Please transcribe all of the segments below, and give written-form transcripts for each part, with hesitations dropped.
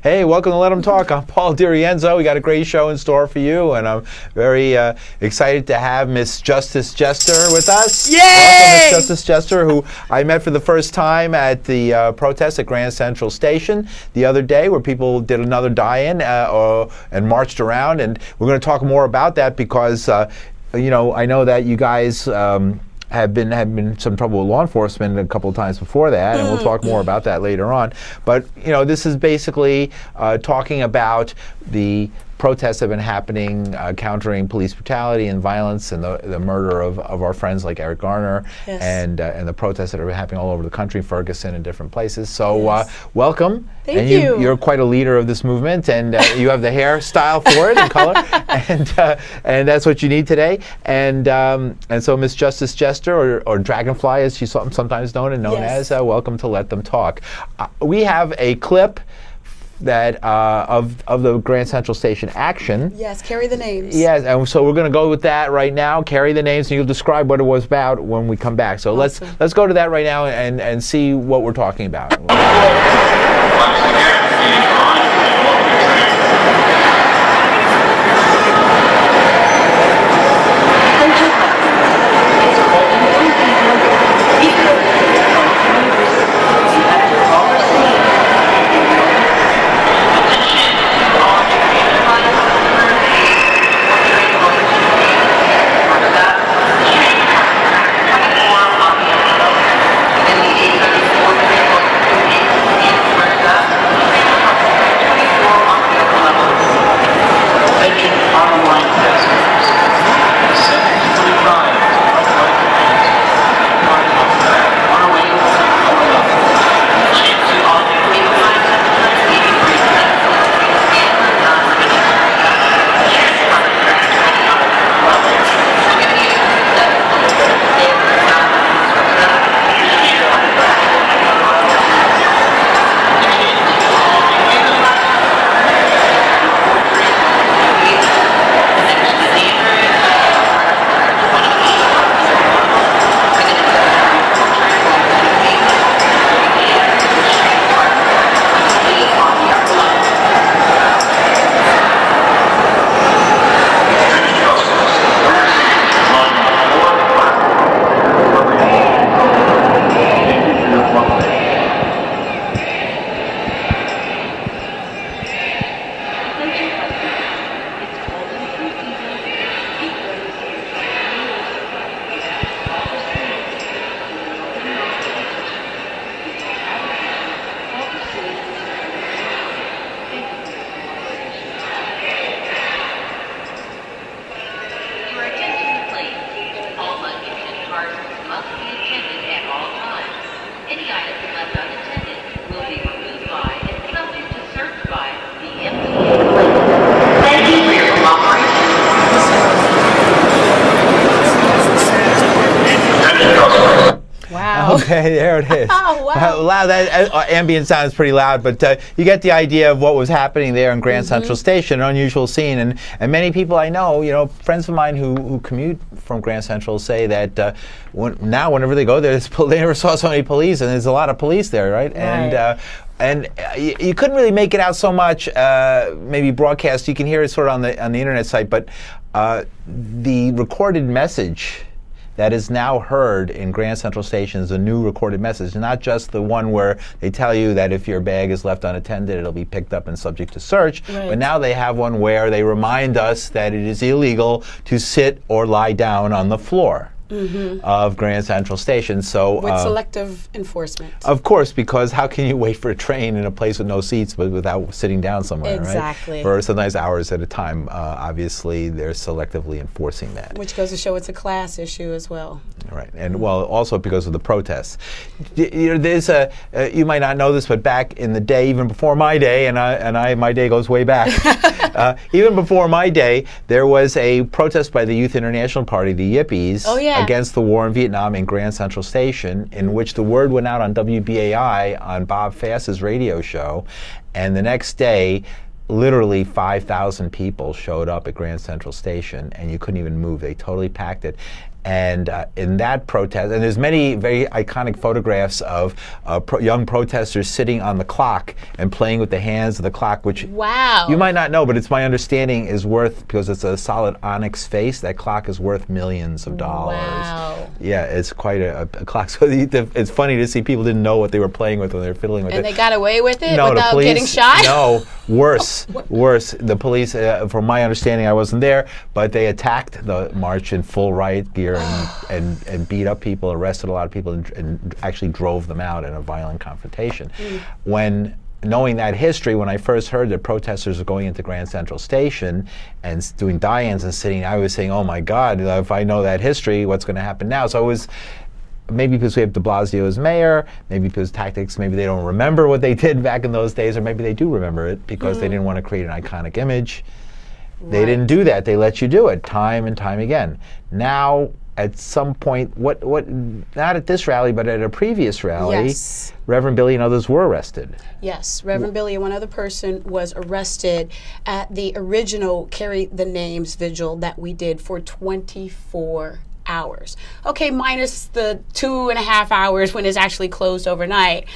Hey, welcome to Let 'Em Talk. I'm Paul DiRienzo. We got a great show in store for you, and I'm very excited to have Miss Justice Jester with us. Yay! Welcome, Miss Justice Jester, who I met for the first time at the protest at Grand Central Station the other day, where people did another die-in and marched around, and we're going to talk more about that because, you know, I know that you guys have been some trouble with law enforcement a couple of times before that, and we'll talk more about that later on. But you know, this is basically talking about the protests that have been happening, countering police brutality and violence, and the murder of our friends like Eric Garner, yes. and the protests that are happening all over the country, Ferguson and different places. So yes. Welcome. Thank and you. You're quite a leader of this movement, and you have the hairstyle for it and color, and that's what you need today. And so Miss Justice Jester, or Dragonfly, as she's sometimes known yes. as, welcome to Let Them Talk. We have a clip that of the Grand Central Station action. Yes, carry the names. Yes, and so we're going to go with that right now. Carry the names, and you'll describe what it was about when we come back. So awesome. let's go to that right now and see what we're talking about. Okay, there it is. Oh, wow. Loud. That ambient sound is pretty loud, but you get the idea of what was happening there in Grand Central Station, an unusual scene. And many people I know, you know, friends of mine who commute from Grand Central say that now whenever they go there, they never saw so many police, and there's a lot of police there, right? And you couldn't really make it out so much, maybe broadcast. You can hear it sort of on the internet site, but the recorded message that is now heard in Grand Central Station is a new recorded message, not just the one where they tell you that if your bag is left unattended, it'll be picked up and subject to search. Right. But now they have one where they remind us that it is illegal to sit or lie down on the floor of Grand Central Station. So with selective enforcement. Of course, because how can you wait for a train in a place with no seats but without sitting down somewhere, exactly. right? For sometimes hours at a time. Obviously, they're selectively enforcing that. Which goes to show it's a class issue as well. Right, and well, also because of the protests. You know, there's you might not know this, but back in the day, even before my day, and my day goes way back. Even before my day, there was a protest by the Youth International Party, the Yippies, against the war in Vietnam in Grand Central Station, in which the word went out on WBAI on Bob Fass's radio show, and the next day, literally 5,000 people showed up at Grand Central Station, and you couldn't even move. They totally packed it. And in that protest, and there's many very iconic photographs of young protesters sitting on the clock and playing with the hands of the clock, which wow. you might not know, but it's my understanding is worth, because it's a solid onyx face, that clock is worth millions of dollars. Wow. Yeah, it's quite a clock. So it's funny to see people didn't know what they were playing with when they were fiddling with it. And they got away with it No, without the police, getting shot? No, worse, worse. The police, from my understanding, I wasn't there, but they attacked the march in full riot gear and beat up people, arrested a lot of people, and actually drove them out in a violent confrontation. Knowing that history, when I first heard that protesters were going into Grand Central Station and doing die-ins and sitting, I was saying, oh my God, if I know that history, what's going to happen now? So it was, maybe because we have de Blasio as mayor, maybe because tactics, maybe they don't remember what they did back in those days, or maybe they do remember it because they didn't want to create an iconic image. Right. They didn't do that. They let you do it time and time again. Now, at some point, not at this rally, but at a previous rally, yes. Reverend Billy and others were arrested. Yes, Reverend Billy and one other person was arrested at the original Carry the Names vigil that we did for 24 hours. Okay, minus the 2.5 hours when it's actually closed overnight,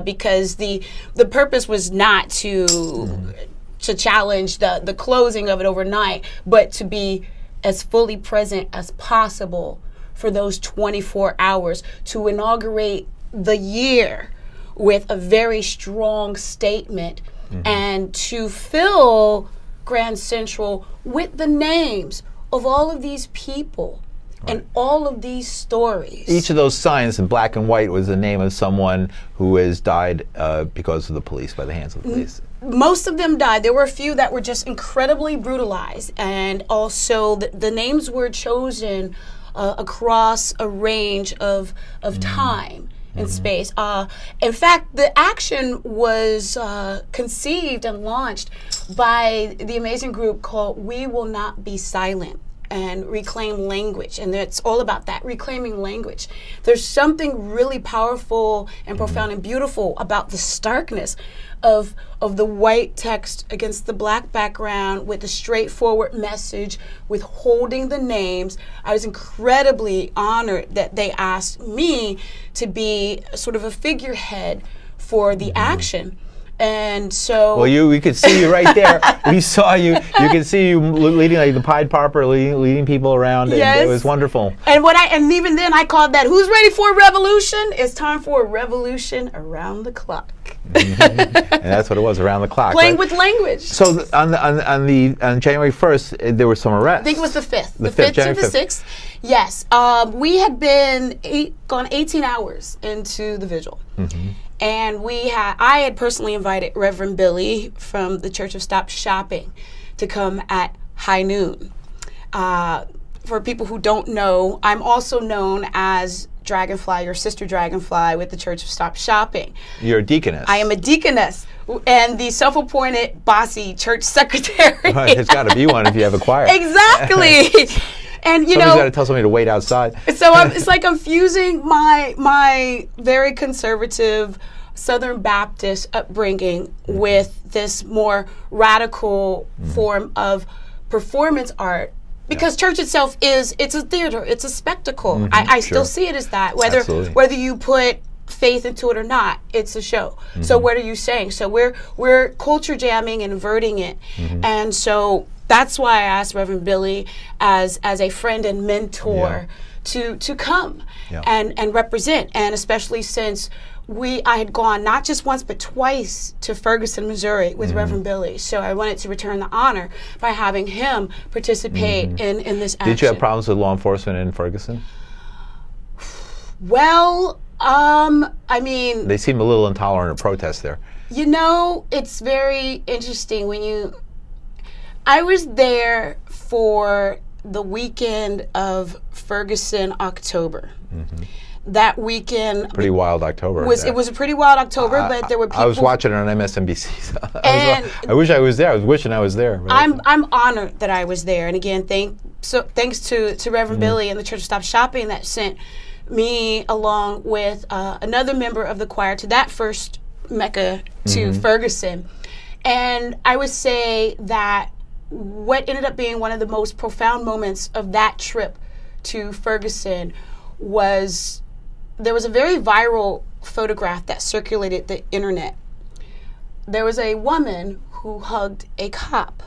because the purpose was not to challenge the closing of it overnight, but to be as fully present as possible for those 24 hours to inaugurate the year with a very strong statement and to fill Grand Central with the names of all of these people and all of these stories. Each of those signs in black and white was the name of someone who has died because of the police, by the hands of the police. Most of them died. There were a few that were just incredibly brutalized, and also the names were chosen across a range of time and space. In fact, the action was conceived and launched by the amazing group called We Will Not Be Silent and Reclaim Language, and it's all about that, reclaiming language. There's something really powerful and profound and beautiful about the starkness of the white text against the black background with a straightforward message, with holding the names. I was incredibly honored that they asked me to be sort of a figurehead for the action. And so, well, we could see you right there. We saw you. You could see you leading like the Pied Piper, leading people around. Yes. And it was wonderful. And even then, I called that, "Who's ready for a revolution? It's time for a revolution around the clock." And that's what it was, around the clock. Playing with language. So on January 1st, there were some arrests. I think it was the 5th. The 5th, to the 6th. Yes. We had been gone 18 hours into the vigil. And I had personally invited Reverend Billy from the Church of Stop Shopping to come at high noon. For people who don't know, I'm also known as Dragonfly, or Sister Dragonfly, with the Church of Stop Shopping. You're a deaconess. I am a deaconess and the self-appointed bossy church secretary. Right, there's got to be one if you have a choir. Exactly. And Somebody's got to tell somebody to wait outside. So it's like I'm fusing my very conservative Southern Baptist upbringing with this more radical form of performance art. Because church itself it's a theater, it's a spectacle. I still see it as that. Whether you put faith into it or not, it's a show. So what are you saying? So we're culture jamming and inverting it. And so that's why I asked Reverend Billy as a friend and mentor to come and represent, and especially since I had gone not just once but twice to Ferguson, Missouri with Reverend Billy. So I wanted to return the honor by having him participate in this action. Did you have problems with law enforcement in Ferguson? Well, I mean, they seem a little intolerant of protest there. You know, it's very interesting I was there for the weekend of Ferguson, October. That weekend, pretty wild October. It was a pretty wild October, but there were people. I was watching it on MSNBC. So I wish I was there. I was wishing I was there. I'm honored that I was there, and again, thanks to Reverend Billy and the Church of Stop Shopping that sent me along with another member of the choir to that first Mecca to Ferguson, and I would say that what ended up being one of the most profound moments of that trip to Ferguson was there was a very viral photograph that circulated the internet. There was a woman who hugged a cop,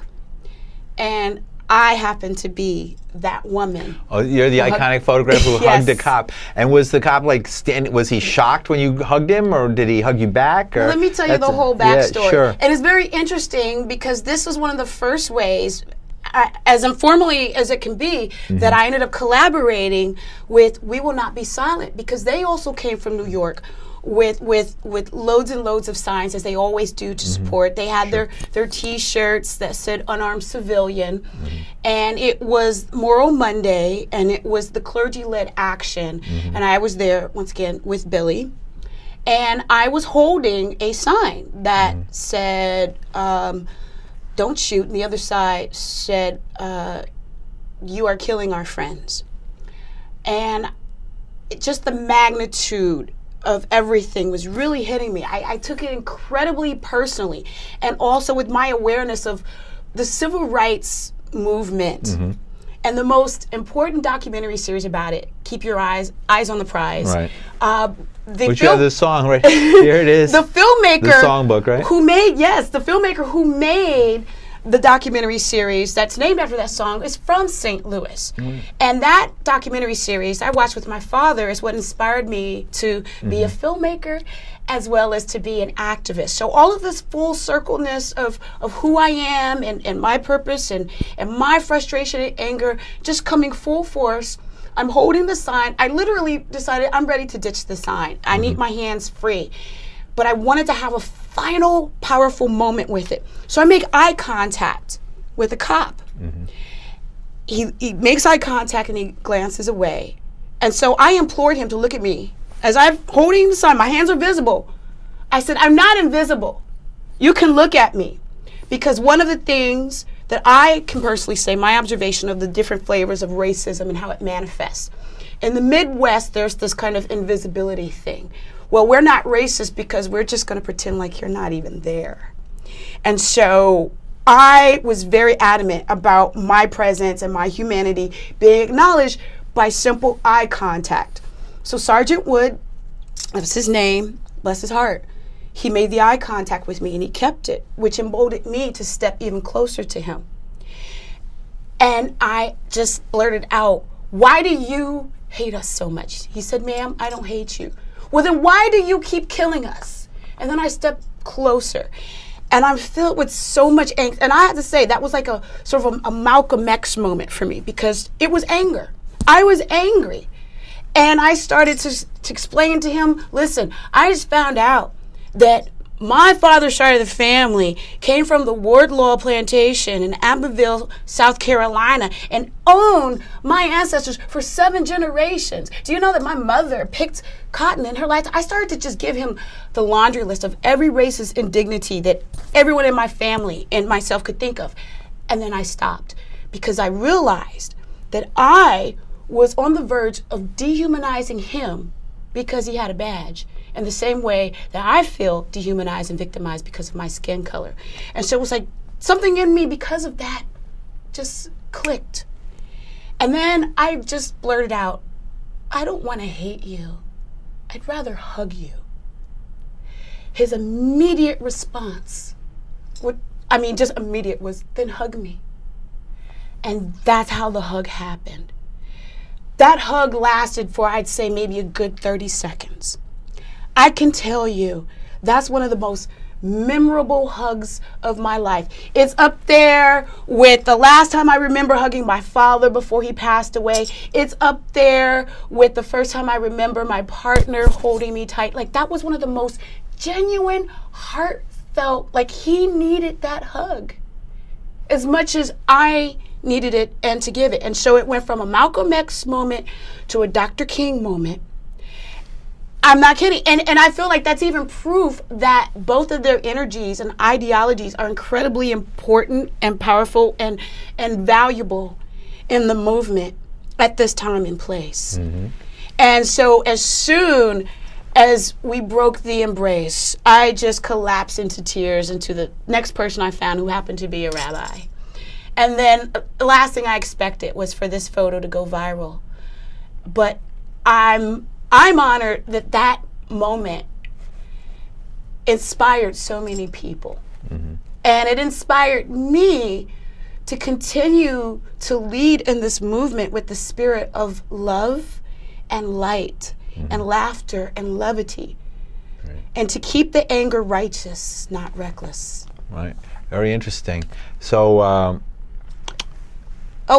and I happened to be that woman. Oh, you're the iconic photograph who hugged a cop. And was the cop like, was he shocked when you hugged him, or did he hug you back? Or? Let me tell you the whole backstory. Yeah, sure. And it's very interesting because this was one of the first ways, as informally as it can be, that I ended up collaborating with We Will Not Be Silent, because they also came from New York with loads and loads of signs, as they always do, to support. They had their T-shirts that said "Unarmed Civilian," and it was Moral Monday, and it was the clergy-led action, and I was there once again with Billy, and I was holding a sign that said "Don't shoot," and the other side said "You are killing our friends," and just the magnitude of everything was really hitting me. I took it incredibly personally, and also with my awareness of the civil rights movement. And the most important documentary series about it, Keep Your Eyes on the Prize. Right. Which you have this song right here. It is. The filmmaker, the songbook, right? The filmmaker who made the documentary series that's named after that song is from St. Louis. And that documentary series I watched with my father is what inspired me to be a filmmaker as well as to be an activist. So all of this full circleness of who I am and my purpose and my frustration and anger just coming full force. I'm holding the sign. I literally decided I'm ready to ditch the sign. I need my hands free. But I wanted to have a final powerful moment with it. So I make eye contact with a cop. He makes eye contact and he glances away. And so I implored him to look at me. As I'm holding the sign, my hands are visible. I said, I'm not invisible. You can look at me. Because one of the things that I can personally say, my observation of the different flavors of racism and how it manifests. In the Midwest, there's this kind of invisibility thing. Well, we're not racist because we're just going to pretend like you're not even there. And so I was very adamant about my presence and my humanity being acknowledged by simple eye contact. So Sergeant Wood, that's his name, bless his heart, he made the eye contact with me and he kept it, which emboldened me to step even closer to him. And I just blurted out, "Why do you hate us so much?" He said, "Ma'am, I don't hate you." "Well, then why do you keep killing us?" And then I stepped closer. And I'm filled with so much angst. And I have to say, that was like a sort of a Malcolm X moment for me, because it was anger. I was angry. And I started to explain to him, listen, I just found out that my father's side of the family came from the Wardlaw plantation in Abbeville, South Carolina, and owned my ancestors for 7 generations. Do you know that my mother picked cotton in her lifetime? I started to just give him the laundry list of every racist indignity that everyone in my family and myself could think of. And then I stopped because I realized that I was on the verge of dehumanizing him because he had a badge. In the same way that I feel dehumanized and victimized because of my skin color. And so it was like something in me because of that just clicked. And then I just blurted out, "I don't want to hate you. I'd rather hug you." His immediate response, just immediate, was, "Then hug me." And that's how the hug happened. That hug lasted for, I'd say, maybe a good 30 seconds. I can tell you, that's one of the most memorable hugs of my life. It's up there with the last time I remember hugging my father before he passed away. It's up there with the first time I remember my partner holding me tight. Like, that was one of the most genuine, heartfelt, like he needed that hug as much as I needed it and to give it. And so it went from a Malcolm X moment to a Dr. King moment. I'm not kidding. And I feel like that's even proof that both of their energies and ideologies are incredibly important and powerful and valuable in the movement at this time and place. And so as soon as we broke the embrace, I just collapsed into tears into the next person I found, who happened to be a rabbi. And then the last thing I expected was for this photo to go viral. but I'm honored that that moment inspired so many people. And it inspired me to continue to lead in this movement with the spirit of love and light and laughter and levity. And to keep the anger righteous, not reckless. Right. Very interesting. So,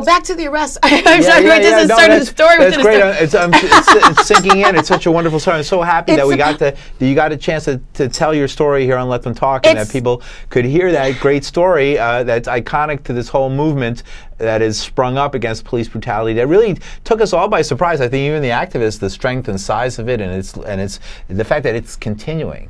back to the arrest. The story. That's great. It's sinking in. It's such a wonderful story. I'm so happy that you got a chance to tell your story here on Let Them Talk, and that people could hear that great story that's iconic to this whole movement that is sprung up against police brutality. That really took us all by surprise. I think even the activists, the strength and size of it, and it's the fact that it's continuing.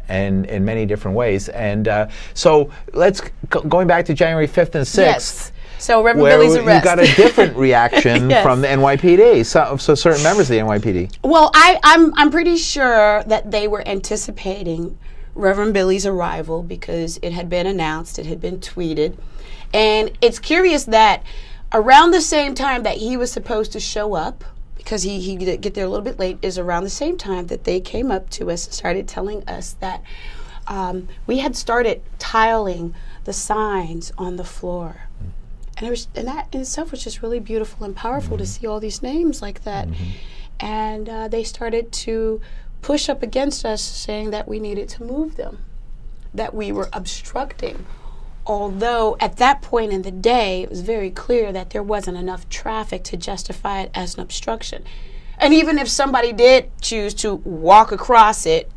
And in many different ways. And so let's going back to January 5th and 6th. Yes. So Reverend Billy's arrest. You got a different reaction from the NYPD. So certain members of the NYPD. Well, I'm pretty sure that they were anticipating Reverend Billy's arrival because it had been announced, it had been tweeted. And it's curious that around the same time that he was supposed to show up, because he did get there a little bit late, is around the same time that they came up to us and started telling us that we had started tiling the signs on the floor. And that in itself was just really beautiful and powerful to see all these names like that. And they started to push up against us, saying that we needed to move them, that we were obstructing. Although at that point in the day, it was very clear that there wasn't enough traffic to justify it as an obstruction. And even if somebody did choose to walk across it,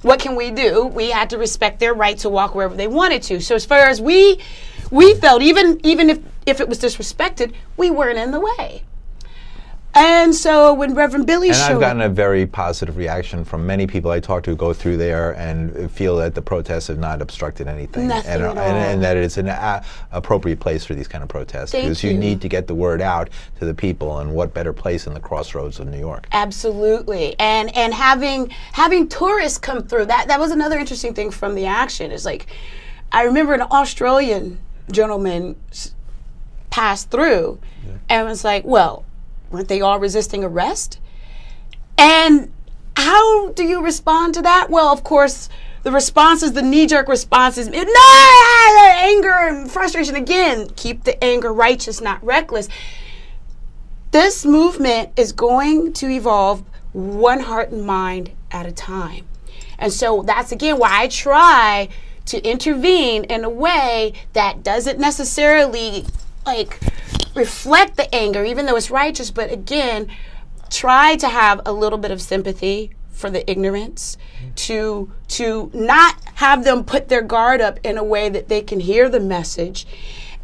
what can we do? We had to respect their right to walk wherever they wanted to. So as far as we felt, even if it was disrespected, we weren't in the way. And so when Reverend Billy showed up... And I've gotten a very positive reaction from many people I talk to who go through there and feel that the protests have not obstructed anything. Nothing at all. And that it's an appropriate place for these kind of protests. Because you need to get the word out to the people, and what better place in the crossroads of New York. Absolutely. And having tourists come through, that was another interesting thing from the action. It's like, I remember an Australian gentleman passed through and was like, well, weren't they all resisting arrest? And how do you respond to that? Well, of course, the knee-jerk response is, no, anger and frustration. Again, keep the anger righteous, not reckless. This movement is going to evolve one heart and mind at a time. And so that's, again, why I try to intervene in a way that doesn't necessarily, reflect the anger, even though it's righteous, but again, try to have a little bit of sympathy for the ignorance, to not have them put their guard up in a way that they can hear the message.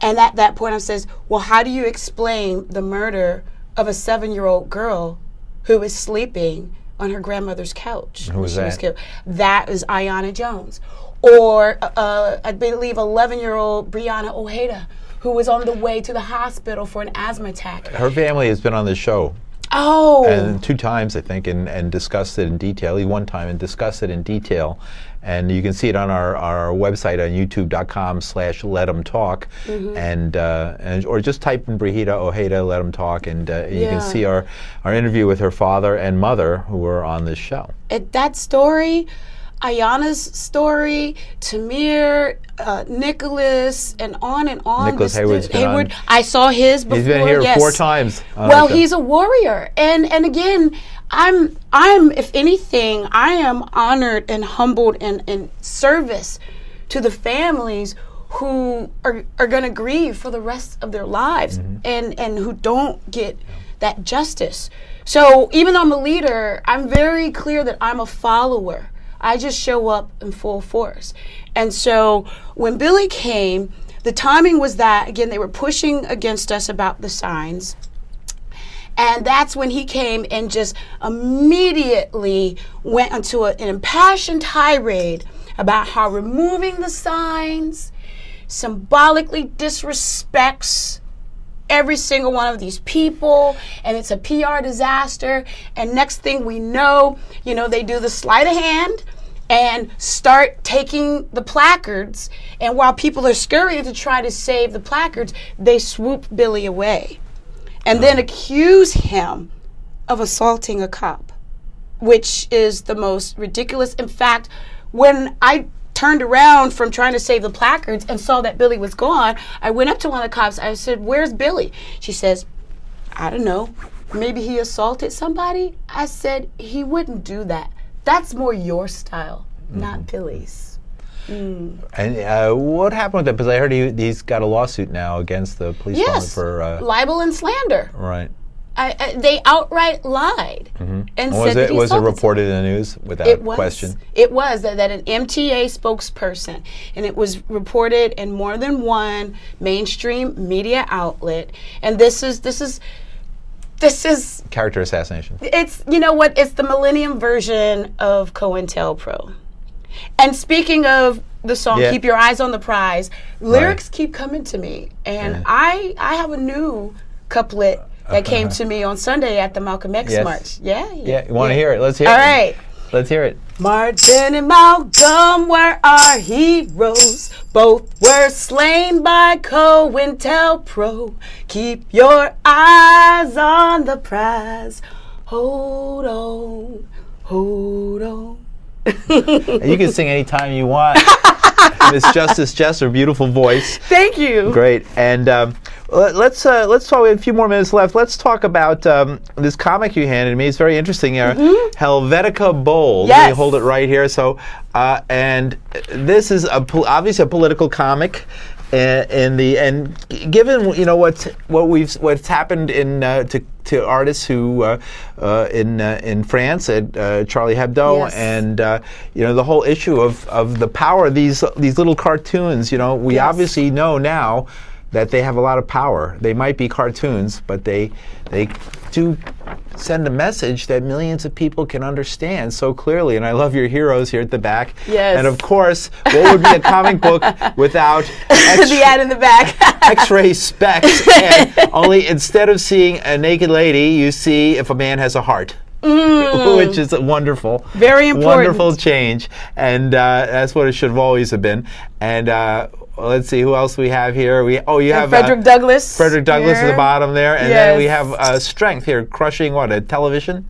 And at that point I says, well, how do you explain the murder of a 7-year-old girl who was sleeping on her grandmother's couch? Who was that? That is Aiyana Jones. Or I believe 11-year-old Breonna Ojeda, who was on the way to the hospital for an asthma attack. Her family has been on the show. Oh. And 2 times, I think, and discussed it in detail. One time and discussed it in detail. And you can see it on our website on youtube.com/letemtalk. And or just type in Breonna Ojeda, Let 'em Talk, and you can see our interview with her father and mother who were on this show. That story, Aiyana's story, Tamir, Nicholas, and on and on. Nicholas Hayward's been on. I saw his before. He's been here 4 times. Well, he's a warrior, and again, I'm if anything, I am honored and humbled and in service to the families who are going to grieve for the rest of their lives, and who don't get that justice. So even though I'm a leader, I'm very clear that I'm a follower. I just show up in full force. And so when Billy came, the timing was that, again, they were pushing against us about the signs. And that's when he came and just immediately went into an impassioned tirade about how removing the signs symbolically disrespects every single one of these people, and it's a PR disaster. And next thing we know, they do the sleight of hand and start taking the placards. And while people are scurrying to try to save the placards, they swoop Billy away and then accuse him of assaulting a cop, which is the most ridiculous. In fact, when I turned around from trying to save the placards and saw that Billy was gone, I went up to one of the cops. I said, "Where's Billy?" She says, "I don't know. Maybe he assaulted somebody." I said, "He wouldn't do that. That's more your style, not Billy's." And what happened with that? Because I heard he's got a lawsuit now against the police department for libel and slander. Right. They outright lied and said that he was it assaulted reported in the news without question? It was that an MTA spokesperson, and it was reported in more than one mainstream media outlet. And this is Character assassination. It's, you know what? It's the millennium version of COINTELPRO. And speaking of the song "Keep Your Eyes on the Prize," lyrics keep coming to me, and I have a new couplet that came to me on Sunday at the Malcolm X March. Yeah. You want to hear it? Let's hear it. All right. Let's hear it. Martin and Malcolm were our heroes. Both were slain by COINTELPRO. Keep your eyes on the prize. Hold on, hold on. You can sing anytime you want. Miss Justice Jester, beautiful voice. Thank you. Great. And let's talk. We have a few more minutes left. Let's talk about this comic you handed me. It's very interesting. Helvetica Bold. Yes. Let me hold it right here. So, and this is obviously a political comic. And given what's happened to artists who in France at Charlie Hebdo, and the whole issue of the power of these little cartoons. We obviously know now that they have a lot of power. They might be cartoons, but they do send a message that millions of people can understand so clearly. And I love your heroes here at the back. Yes. And of course, what would be a comic book without the ad in the back? X-ray specs. And only instead of seeing a naked lady, you see if a man has a heart. Which is wonderful. Very important. Wonderful change. And that's what it should have always have been. And let's see who else we have here. You have Frederick Douglass. Frederick Douglass at the bottom there, and then we have Strength here, crushing a television.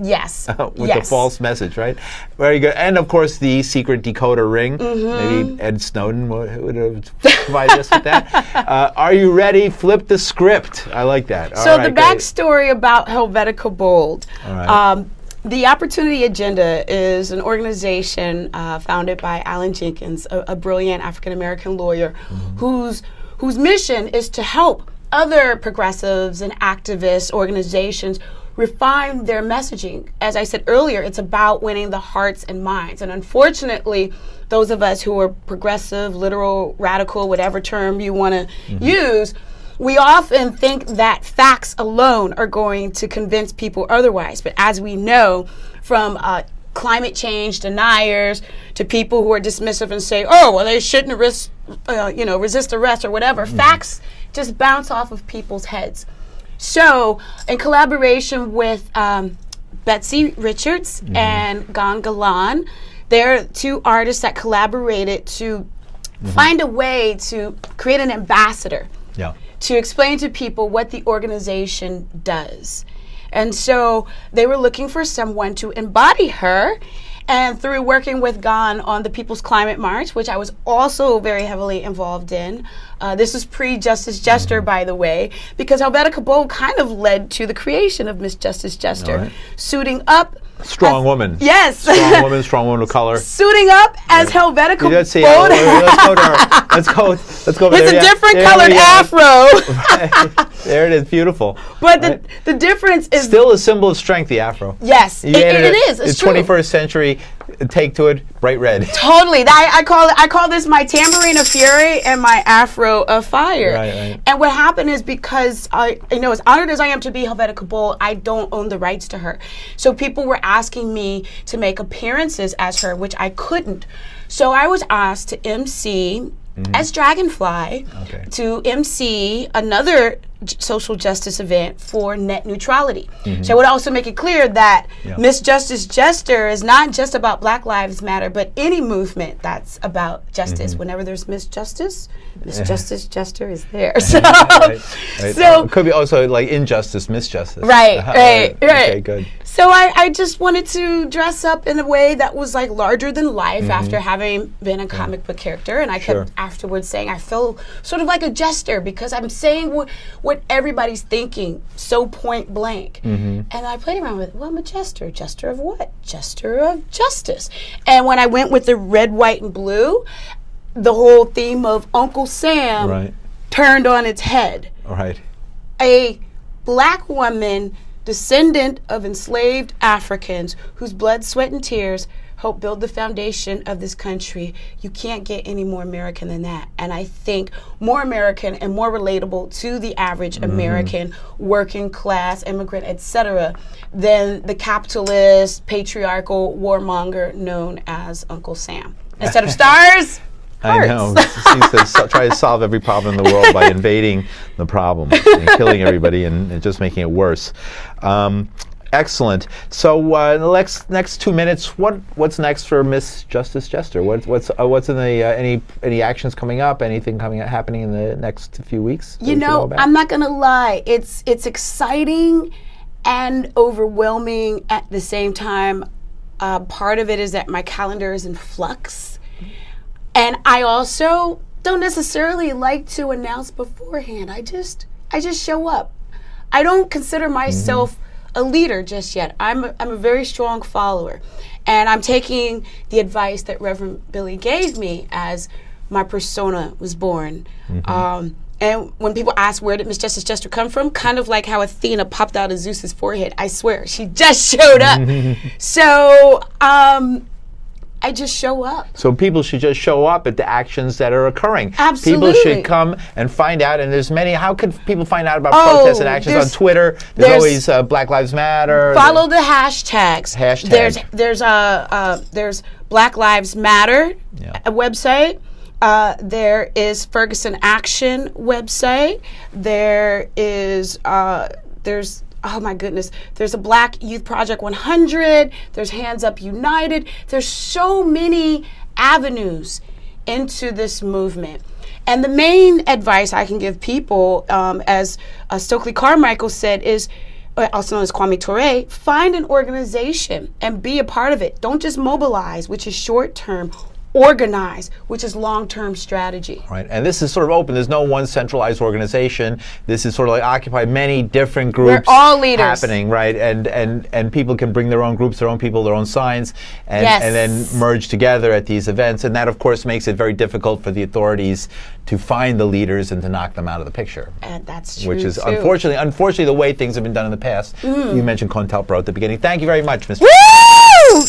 Yes. With the false message, right? Very good. And of course, the secret decoder ring. Maybe Ed Snowden would have provided us with that. Are you ready? Flip the script. I like that. So the backstory about Helvetica Bold. All right. The Opportunity Agenda is an organization founded by Alan Jenkins, a brilliant African-American lawyer whose mission is to help other progressives and activist organizations refine their messaging. As I said earlier, it's about winning the hearts and minds. And unfortunately, those of us who are progressive, literal, radical, whatever term you want to use, we often think that facts alone are going to convince people otherwise. But as we know, from climate change deniers to people who are dismissive and say, "Oh, well, they shouldn't resist arrest or whatever," facts just bounce off of people's heads. So, in collaboration with Betsy Richards and Gon Galan, they're two artists that collaborated to find a way to create an ambassador. Yeah. To explain to people what the organization does. And so they were looking for someone to embody her. And through working with Gon on the People's Climate March, which I was also very heavily involved in, this is pre-Justice Jester, by the way, because Helvetica Bold kind of led to the creation of Miss Justice Jester, suiting up. Strong woman. Yes. Strong woman of color. Suiting up as Helvetica Bold. Let's go to her. Let's go. It's a different colored afro. There it is, beautiful. But the difference is still a symbol of strength. The afro. Yes, it is. It's true. 21st century take to it, bright red. Totally. I call this my tambourine of fury and my afro of fire. Right. And what happened is because as honored as I am to be Helvetica Bold, I don't own the rights to her. So people were asking me to make appearances as her, which I couldn't. So I was asked to MC as Dragonfly to MC another social justice event for net neutrality. So I would also make it clear that Miss Justice Jester is not just about Black Lives Matter, but any movement that's about justice. Whenever there's Miss Justice Jester is there. So, so it could be also like injustice, misjustice. Right. Okay, good. So I just wanted to dress up in a way that was like larger than life after having been a comic book character, and I kept afterwards saying I feel sort of like a jester because I'm saying what everybody's thinking so point blank. And I played around with, well, I'm a jester. Jester of what? Jester of justice. And when I went with the red, white, and blue, the whole theme of Uncle Sam turned on its head. A Black woman, descendant of enslaved Africans whose blood, sweat, and tears helped build the foundation of this country. You can't get any more American than that. And I think more American and more relatable to the average American, working class, immigrant, etc., than the capitalist, patriarchal warmonger known as Uncle Sam. Instead of stars, I know. It seems to try to solve every problem in the world by invading the problem and killing everybody and just making it worse. Excellent. So in the next 2 minutes, what's next for Miss Justice Jester? What's in the any actions coming up? Anything happening in the next few weeks? You know, I'm not gonna lie. It's exciting and overwhelming at the same time. Part of it is that my calendar is in flux. And I also don't necessarily like to announce beforehand. I just show up. I don't consider myself a leader just yet. I'm a very strong follower. And I'm taking the advice that Reverend Billy gave me as my persona was born. And when people ask where did Miss Justice Jester come from, kind of like how Athena popped out of Zeus's forehead. I swear, she just showed up. So I just show up. So people should just show up at the actions that are occurring. Absolutely. People should come and find out, and there's many. How could people find out about protests and actions on Twitter? There's always Black Lives Matter. Follow the hashtags. There's Black Lives Matter a website. There is Ferguson Action website. There's oh my goodness, there's a Black Youth Project 100, there's Hands Up United, there's so many avenues into this movement. And the main advice I can give people, as Stokely Carmichael said, is, also known as Kwame Ture, find an organization and be a part of it. Don't just mobilize, which is short term. Organize, which is long-term strategy. Right, and this is sort of open. There's no one centralized organization. This is sort of like occupy many different groups. We're all leaders happening, right? And people can bring their own groups, their own people, their own signs, and then merge together at these events. And that, of course, makes it very difficult for the authorities to find the leaders and to knock them out of the picture. And that's true. Which is too. unfortunately the way things have been done in the past. You mentioned COINTELPRO at the beginning. Thank you very much, Mr. Woo!